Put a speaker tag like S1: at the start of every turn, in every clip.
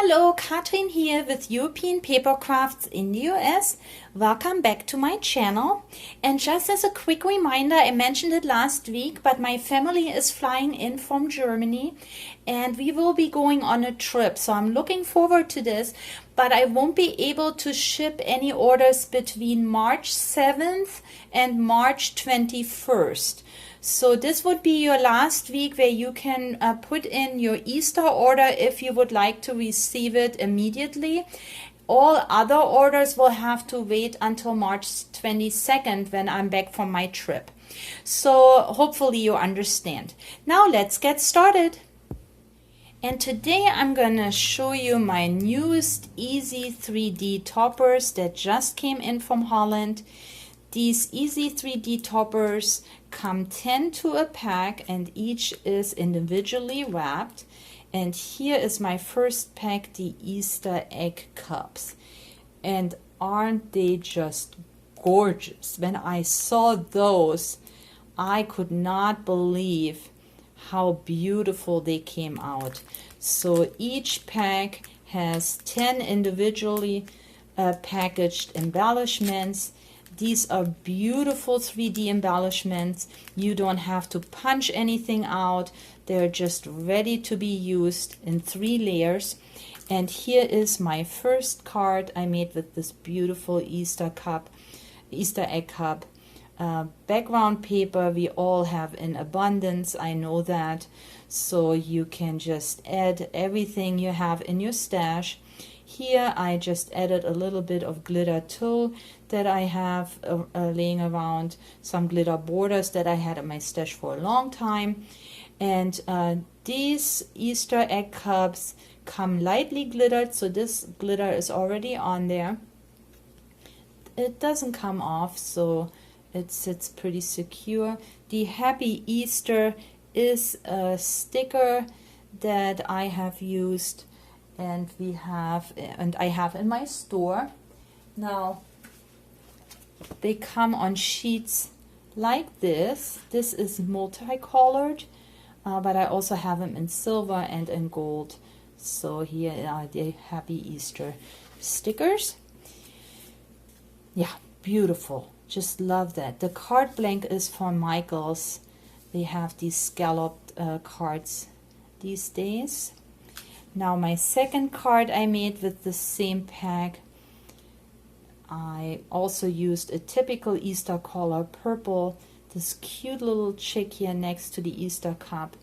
S1: Hello, Katrin here with European Papecrafts in the US. Welcome back to my channel. And just as a quick reminder, I mentioned it last week, but my family is flying in from Germany and we will be going on a trip. So I'm looking forward to this, but I won't be able to ship any orders between March 7th and March 21st. So this would be your last week where you can put in your Easter order if you would like to receive it immediately. All other orders will have to wait until March 22nd when I'm back from my trip. So hopefully you understand. Now let's get started. And today I'm gonna show you my newest Easy 3D toppers that just came in from Holland. These Easy 3D toppers come 10 to a pack and each is individually wrapped. And here is my first pack, the Easter egg cups. And aren't they just gorgeous? When I saw those, I could not believe how beautiful they came out. So each pack has 10 individually packaged embellishments. These are beautiful 3D embellishments. You don't have to punch anything out. They're just ready to be used in 3 layers. And here is my first card I made with this beautiful Easter egg cup. Background paper we all have in abundance, I know that. So you can just add everything you have in your stash. Here I just added a little bit of glitter tulle that I have laying around, some glitter borders that I had in my stash for a long time. And these Easter egg cups come lightly glittered, so this glitter is already on there. It doesn't come off, so it sits pretty secure. The Happy Easter is a sticker that I have used and I have in my store. Now they come on sheets like this. This is multicolored, but I also have them in silver and in gold. So here are the Happy Easter stickers. Yeah, beautiful. Just love that. The card blank is from Michaels. They have these scalloped cards these days. Now my second card I made with the same pack. I also used a typical Easter color, purple, this cute little chick here next to the Easter cup.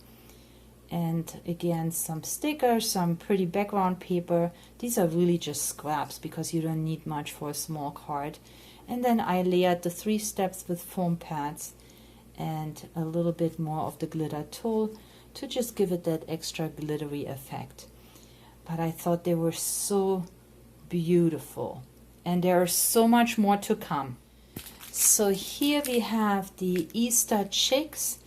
S1: And again, some stickers, some pretty background paper. These are really just scraps because you don't need much for a small card. And then I layered the 3 steps with foam pads and a little bit more of the glitter tulle to just give it that extra glittery effect. But I thought they were so beautiful. And there is so much more to come. So here we have the Easter chicks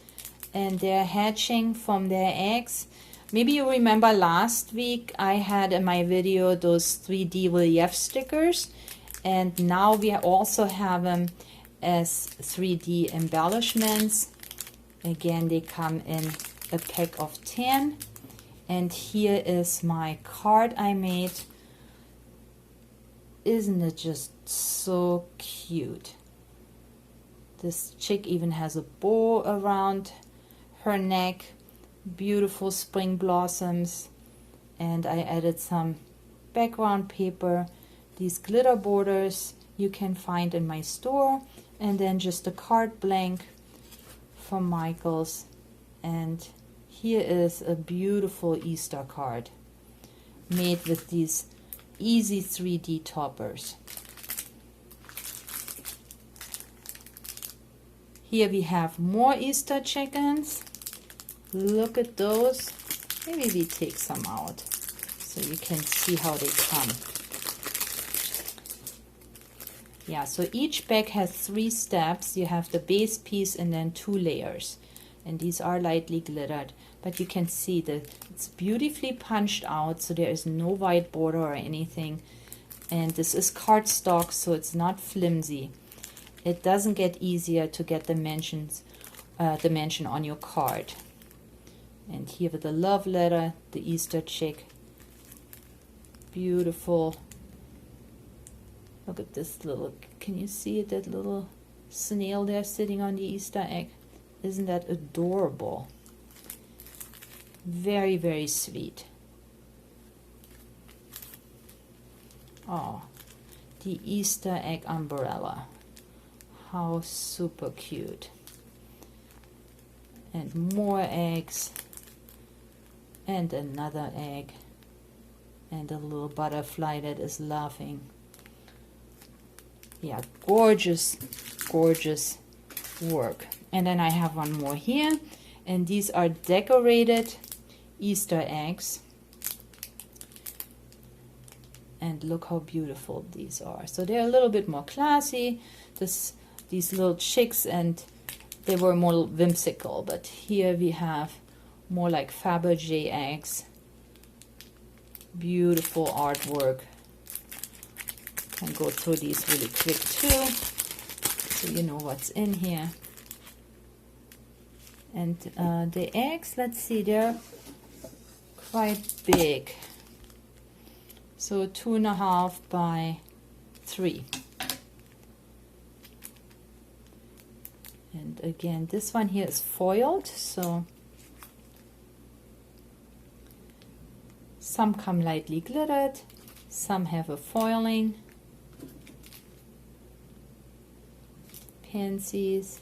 S1: and they're hatching from their eggs. Maybe you remember last week I had in my video those 3D relief stickers, and now we also have them as 3D embellishments. Again, they come in a pack of 10. And here is my card I made. Isn't it just so cute? This chick even has a bow around her neck. Beautiful spring blossoms. And I added some background paper. These glitter borders you can find in my store. And then just a card blank from Michaels. And here is a beautiful Easter card made with these Easy 3D toppers. Here we have more Easter chickens. Look at those. Maybe we take some out so you can see how they come. Yeah, so each bag has 3 steps. You have the base piece and then 2 layers. And these are lightly glittered, but you can see that it's beautifully punched out, so there is no white border or anything. And this is cardstock, so it's not flimsy. It doesn't get easier to get dimension on your card. And here with the love letter, the Easter chick, beautiful. Look at this little, can you see it, that little snail there sitting on the Easter egg? Isn't that adorable? Very, very sweet. Oh, the Easter egg umbrella. How super cute. And more eggs. And another egg. And a little butterfly that is laughing. Yeah, gorgeous, gorgeous work. And then I have one more here. And these are decorated Easter eggs. And look how beautiful these are. So they're a little bit more classy. These little chicks, and they were more whimsical. But here we have more like Fabergé eggs. Beautiful artwork. And go through these really quick too, so you know what's in here. And the eggs, let's see, they're quite big. So 2.5 by 3. And again, this one here is foiled, so some come lightly glittered, some have a foiling. Pansies.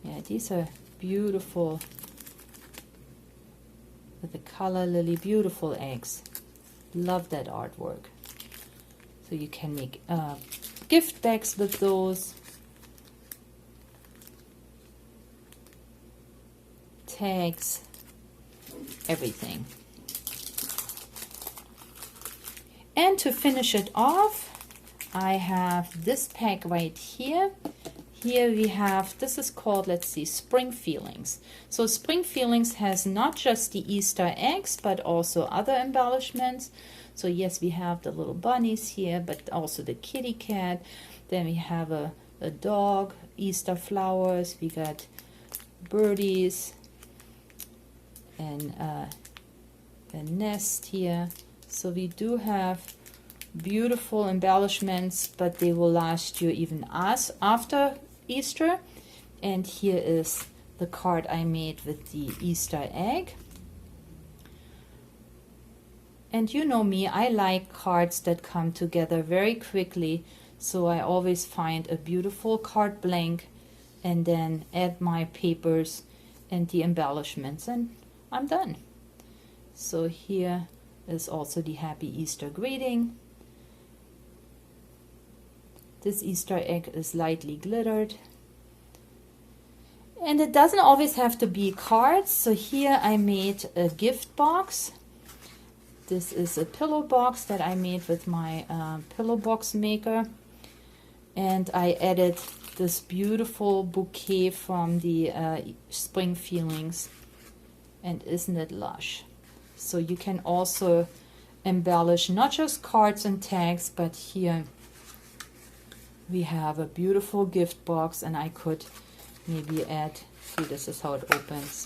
S1: Yeah, these are beautiful with the color lily, beautiful eggs. Love that artwork. So you can make gift bags with those. Tags, everything. And to finish it off, I have this pack right here. Here we have, this is called, let's see, Spring Feelings. So Spring Feelings has not just the Easter eggs, but also other embellishments. So yes, we have the little bunnies here, but also the kitty cat. Then we have a dog, Easter flowers. We got birdies and a nest here. So we do have beautiful embellishments, but they will last you even after Easter. And here is the card I made with the Easter egg. And you know me, I like cards that come together very quickly, so I always find a beautiful card blank and then add my papers and the embellishments, and I'm done. So here is also the Happy Easter greeting. This Easter egg is lightly glittered. And it doesn't always have to be cards. So here I made a gift box. This is a pillow box that I made with my pillow box maker. And I added this beautiful bouquet from the Spring Feelings. And isn't it lush? So you can also embellish not just cards and tags, but here we have a beautiful gift box, and I could maybe add, see, this is how it opens,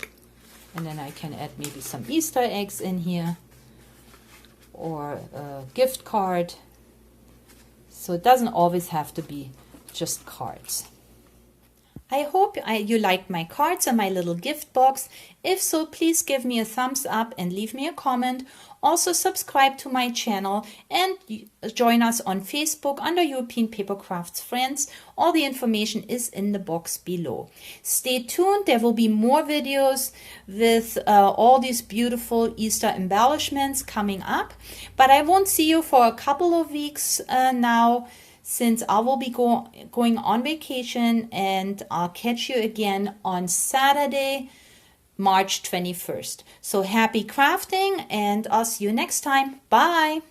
S1: and then I can add maybe some Easter eggs in here or a gift card. So it doesn't always have to be just cards. I hope you liked my cards and my little gift box. If so, please give me a thumbs up and leave me a comment. Also subscribe to my channel and join us on Facebook under European Papercrafts Friends. All the information is in the box below. Stay tuned, there will be more videos with all these beautiful Easter embellishments coming up. But I won't see you for a couple of weeks now, since I will be going on vacation, and I'll catch you again on Saturday, March 21st. So happy crafting, and I'll see you next time. Bye!